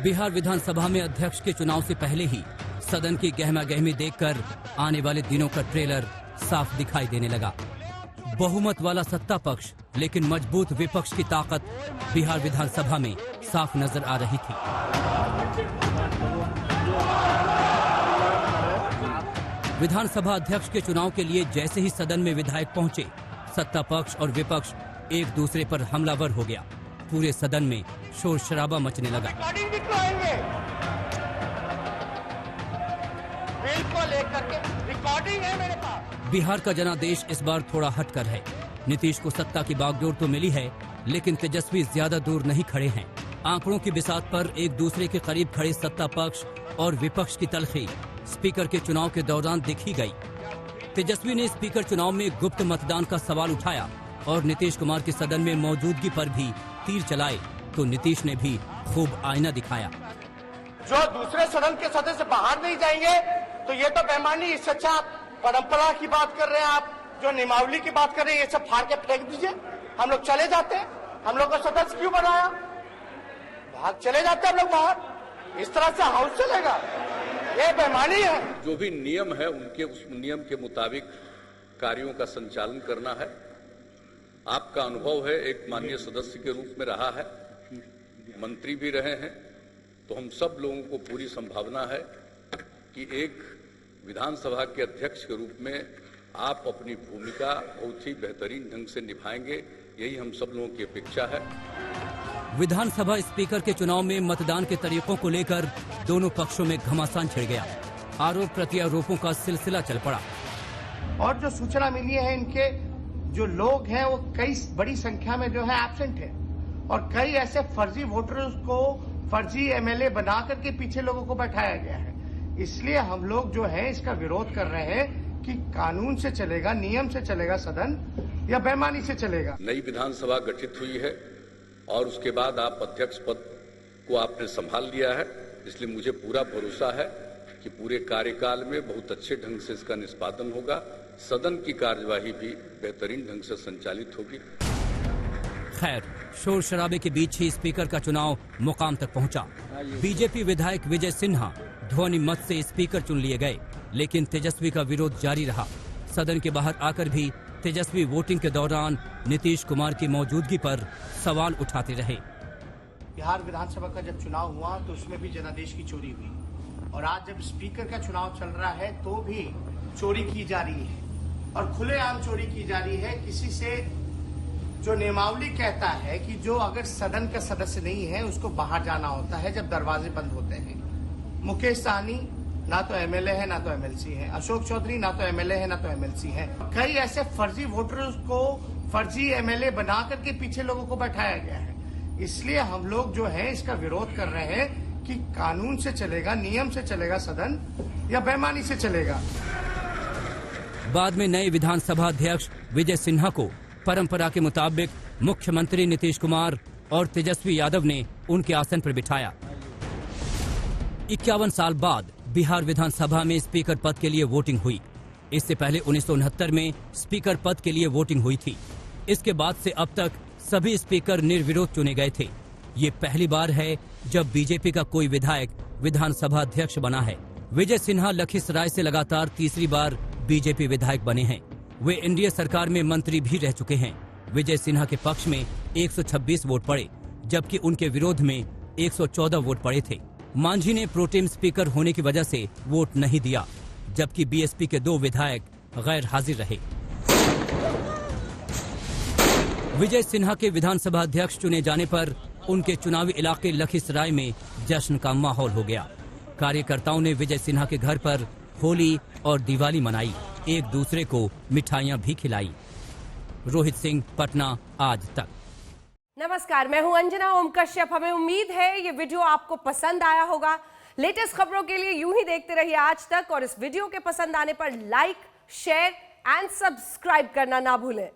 बिहार विधानसभा में अध्यक्ष के चुनाव से पहले ही सदन की गहमा गहमी देखकर आने वाले दिनों का ट्रेलर साफ दिखाई देने लगा। बहुमत वाला सत्ता पक्ष लेकिन मजबूत विपक्ष की ताकत बिहार विधानसभा में साफ नजर आ रही थी। विधानसभा अध्यक्ष के चुनाव के लिए जैसे ही सदन में विधायक पहुंचे, सत्ता पक्ष और विपक्ष एक दूसरे पर हमलावर हो गया। पूरे सदन में शोर शराबा मचने लगा। रिकॉर्डिंग है मेरे पास। बिहार का जनादेश इस बार थोड़ा हटकर है। नीतीश को सत्ता की बागडोर तो मिली है, लेकिन तेजस्वी ज्यादा दूर नहीं खड़े हैं। आंकड़ों की बिसात पर एक दूसरे के करीब खड़े सत्ता पक्ष और विपक्ष की तलखी स्पीकर के चुनाव के दौरान दिखी गई। तेजस्वी ने स्पीकर चुनाव में गुप्त मतदान का सवाल उठाया और नीतीश कुमार की सदन में मौजूदगी पर भी तीर चलाए, तो नीतीश ने भी खूब आईना दिखाया। जो दूसरे सदन के सदस्य बाहर नहीं जाएंगे तो ये तो बेईमानी। इससे अच्छा आप परंपरा की बात कर रहे हैं, आप जो नियमावली की बात कर रहे हैं, ये सब फाड़ के फेंक दीजिए। हम लोग चले जाते हैं। हम लोग को सदस्य क्यों बनाया? भाग चले जाते हैं हम लोग बाहर। इस तरह से हाउस चलेगा? ये बेईमानी है। जो भी नियम है उनके उस नियम के मुताबिक कार्यों का संचालन करना है। आपका अनुभव है, एक माननीय सदस्य के रूप में रहा है, मंत्री भी रहे हैं, तो हम सब लोगों को पूरी संभावना है कि एक विधानसभा के अध्यक्ष के रूप में आप अपनी भूमिका बहुत ही बेहतरीन ढंग से निभाएंगे। यही हम सब लोगों की अपेक्षा है। विधानसभा स्पीकर के चुनाव में मतदान के तरीकों को लेकर दोनों पक्षों में घमासान छिड़ गया। आरोप प्रत्यारोपों का सिलसिला चल पड़ा। और जो सूचना मिली है, इनके जो लोग हैं वो कई बड़ी संख्या में जो है एब्सेंट है, और कई ऐसे फर्जी वोटर्स को फर्जी एमएलए बना करके पीछे लोगों को बैठाया गया है। इसलिए हम लोग जो है इसका विरोध कर रहे हैं कि कानून से चलेगा, नियम से चलेगा सदन, या बेईमानी से चलेगा। नई विधानसभा गठित हुई है और उसके बाद आप अध्यक्ष पद को आपने संभाल लिया है, इसलिए मुझे पूरा भरोसा है कि पूरे कार्यकाल में बहुत अच्छे ढंग से इसका निष्पादन होगा। सदन की कार्यवाही भी बेहतरीन ढंग से संचालित होगी। खैर, शोर शराबे के बीच ही स्पीकर का चुनाव मुकाम तक पहुंचा। बीजेपी विधायक विजय सिन्हा ध्वनि मत से स्पीकर चुन लिए गए, लेकिन तेजस्वी का विरोध जारी रहा। सदन के बाहर आकर भी तेजस्वी वोटिंग के दौरान नीतीश कुमार की मौजूदगी पर सवाल उठाते रहे। बिहार विधानसभा का जब चुनाव हुआ तो उसमें भी जनादेश की चोरी हुई, और आज जब स्पीकर का चुनाव चल रहा है तो भी चोरी की जा रही है, और खुलेआम चोरी की जा रही है। किसी से जो नियमावली कहता है कि जो अगर सदन का सदस्य नहीं है उसको बाहर जाना होता है जब दरवाजे बंद होते हैं। मुकेश सहनी ना तो एमएलए है ना तो एमएलसी है, अशोक चौधरी ना तो एमएलए है ना तो एमएलसी है। कई ऐसे फर्जी वोटर्स को फर्जी एमएलए बना करके पीछे लोगों को बैठाया गया है। इसलिए हम लोग जो है इसका विरोध कर रहे हैं कि कानून से चलेगा, नियम से चलेगा सदन, या बेईमानी से चलेगा। बाद में नए विधानसभा अध्यक्ष विजय सिन्हा को परंपरा के मुताबिक मुख्यमंत्री नीतीश कुमार और तेजस्वी यादव ने उनके आसन पर बिठाया। 51 साल बाद बिहार विधानसभा में स्पीकर पद के लिए वोटिंग हुई। इससे पहले 1969 में स्पीकर पद के लिए वोटिंग हुई थी। इसके बाद से अब तक सभी स्पीकर निर्विरोध चुने गए थे। ये पहली बार है जब बीजेपी का कोई विधायक विधानसभा अध्यक्ष बना है। विजय सिन्हा लखीसराय से लगातार तीसरी बार बीजेपी विधायक बने हैं। वे एनडीए सरकार में मंत्री भी रह चुके हैं। विजय सिन्हा के पक्ष में 126 वोट पड़े, जबकि उनके विरोध में 114 वोट पड़े थे। मांझी ने प्रोटेम स्पीकर होने की वजह से वोट नहीं दिया, जबकि बीएसपी के 2 विधायक गैर हाजिर रहे। विजय सिन्हा के विधानसभा अध्यक्ष चुने जाने पर उनके चुनावी इलाके लखीसराय में जश्न का माहौल हो गया। कार्यकर्ताओं ने विजय सिन्हा के घर पर होली और दिवाली मनाई, एक दूसरे को मिठाइयां भी खिलाई। रोहित सिंह, पटना, आज तक। नमस्कार, मैं हूं अंजना ओम कश्यप। हमें उम्मीद है ये वीडियो आपको पसंद आया होगा। लेटेस्ट खबरों के लिए यूं ही देखते रहिए आज तक, और इस वीडियो के पसंद आने पर लाइक, शेयर एंड सब्सक्राइब करना ना भूलें।